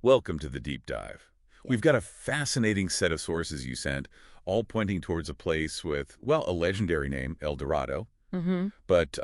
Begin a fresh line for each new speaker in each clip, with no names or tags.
Welcome to the deep dive. We've got a fascinating set of sources you sent, all pointing towards a place with, well, a legendary name, El Dorado. But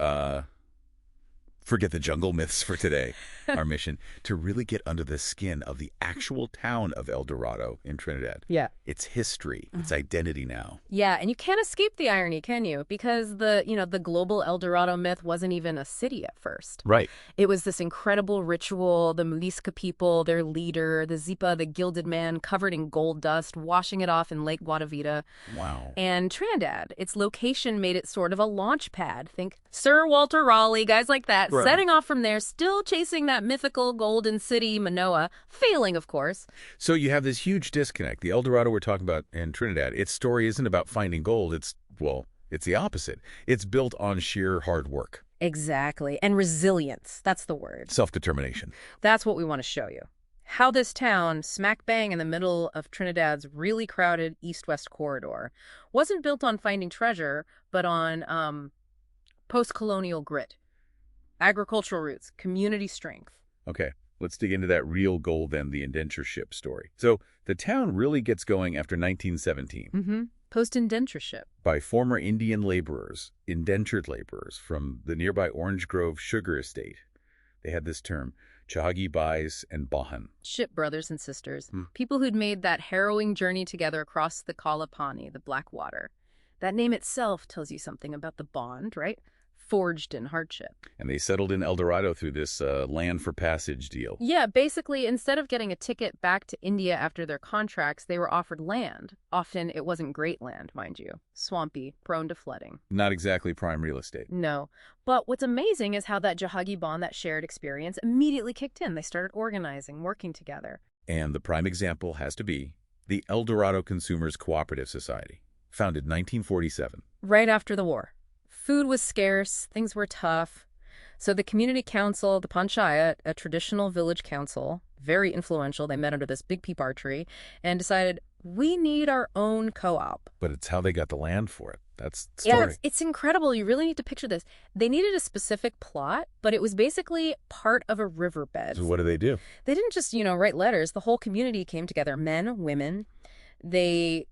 forget the jungle myths for today. Our mission, to really get under the skin of the actual town of El Dorado in Trinidad.
Yeah.
Its history, its identity now.
Yeah, and you can't escape the irony, can you? Because the global El Dorado myth wasn't even a city at first.
Right.
It was this incredible ritual, the Muisca people, their leader, the Zipa, the Gilded Man, covered in gold dust, washing it off in Lake Guatavita.
Wow.
And Trinidad, its location made it sort of a launch pad. Think Sir Walter Raleigh, guys like that,
Right.
setting off from there, still chasing that mythical golden city, Manoa, failing, of course.
So you have this huge disconnect. The El Dorado we're talking about in Trinidad, its story isn't about finding gold. It's the opposite. It's built on sheer hard work.
Exactly. And resilience. That's the word.
Self-determination.
That's what we want to show you. How this town, smack bang in the middle of Trinidad's really crowded east-west corridor, wasn't built on finding treasure, but on post-colonial grit, agricultural roots, community strength.
Okay, let's dig into that real gold then, the indentureship story. So the town really gets going after 1917.
Post-indentureship.
By former Indian laborers, indentured laborers from the nearby Orange Grove sugar estate. They had this term, Chahagi Bais and Bahan.
Ship brothers and sisters. People who'd made that harrowing journey together across the Kalapani, the Black Water. That name itself tells you something about the bond, right? Forged in hardship.
And they settled in El Dorado through this land for passage deal.
Yeah, basically, instead of getting a ticket back to India after their contracts, they were offered land. Often, it wasn't great land, mind you. Swampy, prone to flooding.
Not exactly prime real estate.
No. But what's amazing is how that Jahagi bond, that shared experience, immediately kicked in. They started organizing, working together.
And the prime example has to be the El Dorado Consumers Cooperative Society, founded 1947.
Right after the war. Food was scarce, things were tough. So the community council, the Panchayat, a traditional village council, very influential, they met under this big peepar tree, and decided, we need our own co-op.
But it's how they got the land for it. That's the story.
Yeah, it's incredible. You really need to picture this. They needed a specific plot, but it was basically part of a riverbed.
So what do?
They didn't just, write letters. The whole community came together, men, women. They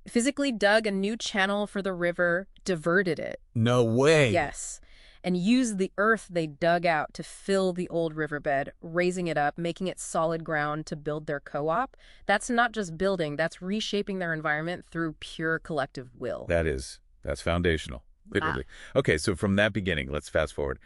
physically dug a new channel for the river, diverted it.
No way.
Yes. And used the earth they dug out to fill the old riverbed, raising it up, making it solid ground to build their co-op. That's not just building, that's reshaping their environment through pure collective will.
That's foundational, literally. Okay, so from that beginning, let's fast forward.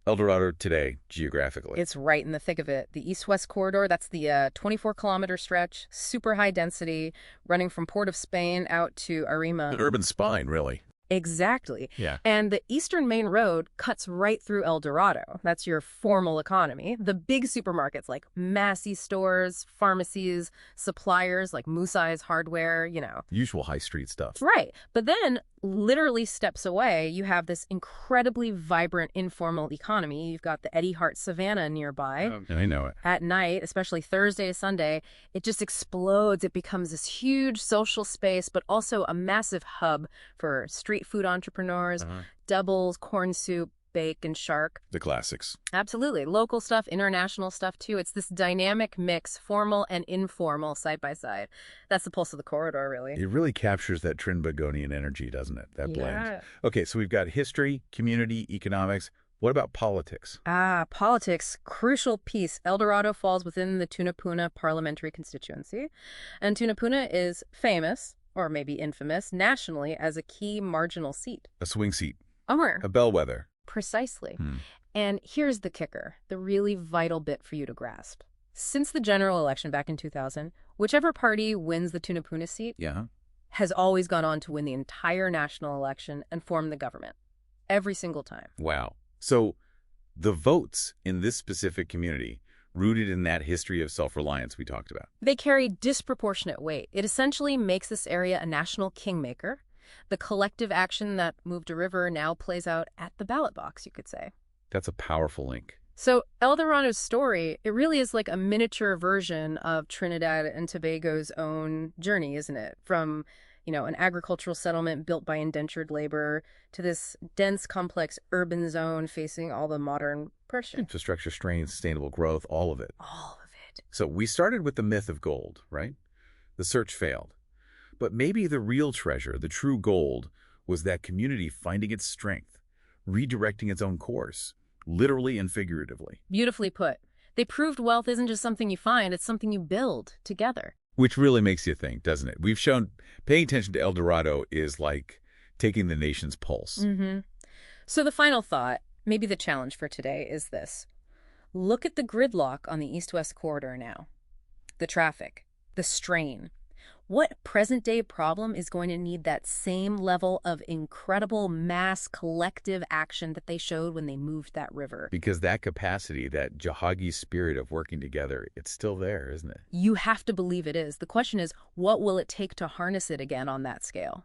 El Dorado today, geographically.
It's right in the thick of it. The east-west corridor, that's the 24-kilometer stretch, super high density, running from Port of Spain out to Arima.
An urban spine, really.
Exactly.
Yeah.
And the Eastern Main Road cuts right through El Dorado. That's your formal economy. The big supermarkets like Massey stores, pharmacies, suppliers like Musai's Hardware,
Usual high street stuff.
Right. But then, literally steps away, you have this incredibly vibrant informal economy. You've got the Eddie Hart Savannah nearby.
I know it.
At night, especially Thursday to Sunday, it just explodes. It becomes this huge social space, but also a massive hub for street food entrepreneurs, doubles, corn soup, bake, and shark.
The classics.
Absolutely. Local stuff, international stuff, too. It's this dynamic mix, formal and informal, side by side. That's the pulse of the corridor, really.
It really captures that Trinbagonian energy, doesn't it? That blend. Okay, so we've got history, community, economics. What about politics?
Politics, crucial piece. El Dorado falls within the Tunapuna parliamentary constituency. And Tunapuna is famous, or maybe infamous, nationally as a key marginal seat.
A swing seat.
A
bellwether.
Precisely. And here's the kicker, the really vital bit for you to grasp. Since the general election back in 2000, whichever party wins the Tunapuna seat has always gone on to win the entire national election and form the government. Every single time.
Wow. So the votes in this specific community, rooted in that history of self-reliance we talked about.
They carry disproportionate weight. It essentially makes this area a national kingmaker. The collective action that moved a river now plays out at the ballot box, you could say.
That's a powerful link.
So El Dorado's story, it really is like a miniature version of Trinidad and Tobago's own journey, isn't it? From, an agricultural settlement built by indentured labor to this dense, complex urban zone facing all the modern pressure.
Infrastructure strain, sustainable growth, all of it.
All of it.
So we started with the myth of gold, right? The search failed. But maybe the real treasure, the true gold, was that community finding its strength, redirecting its own course, literally and figuratively.
Beautifully put. They proved wealth isn't just something you find, it's something you build together.
Which really makes you think, doesn't it? We've shown paying attention to El Dorado is like taking the nation's pulse.
Mm-hmm. So the final thought, maybe the challenge for today, is this. Look at the gridlock on the east-west corridor now. The traffic, the strain. What present-day problem is going to need that same level of incredible mass collective action that they showed when they moved that river?
Because that capacity, that Jahagi spirit of working together, it's still there, isn't it?
You have to believe it is. The question is, what will it take to harness it again on that scale?